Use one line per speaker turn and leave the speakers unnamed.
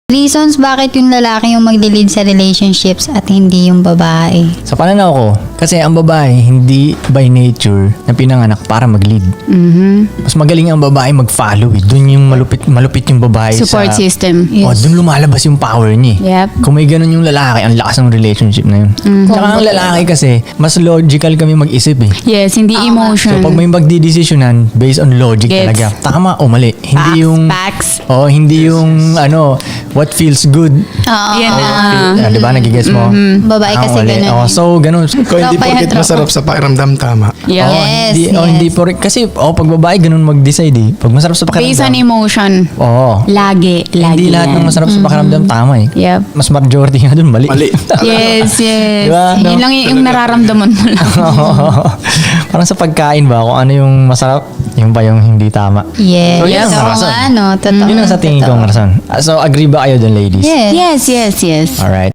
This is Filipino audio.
Reasons bakit yung lalaki yung magli-lead sa relationships at hindi yung babae.
Sa pananaw ko, kasi ang babae hindi by nature na pinanganak para mag-lead. Mas magaling ang babae mag-follow eh. Doon yung malupit yung babae
Support
sa...
system.
Oh, doon lumalabas yung power niya eh.
Yep.
Kung may ganun yung lalaki, ang lakas ng relationship na yun. Tsaka ang lalaki kasi, mas logical kami mag-isip eh.
Yes, hindi
So
emotion.
pag may magdidesisyonan based on logic
Gets.
talaga. Tama o mali. Hindi yung...
Facts.
Oh, hindi yung what feels good.
Yan
Di ba? Nagigets mo?
Babae
Ah,
kasi
mali.
ganun.
Oh, so, ganun.
Kung hindi
Tropa yan,
porket
tropa.
masarap sa pakiramdam, tama.
Yeah.
Yes,
Hindi
yes.
kasi pag babae ganun mag-decide eh. Pag masarap sa
Based on
pakiramdam.
emotion.
Oo.
Lagi
Hindi lahat ng
yan.
masarap sa pakiramdam tama eh.
Yep.
Mas majority nga dun mali.
Mali.
Yes, yes.
Diba? No?
Yun lang yung nararamdaman mo lang.
Parang sa pagkain ba, kung ano yung masarap, yung ba yung hindi tama.
Yes.
So, yun ang
Oo
rason.
nga, no? Totoo.
Yun ang sa tingin kong rason. So, agree ba kayo dun, ladies?
Yes.
Yes, yes, yes.
Alright.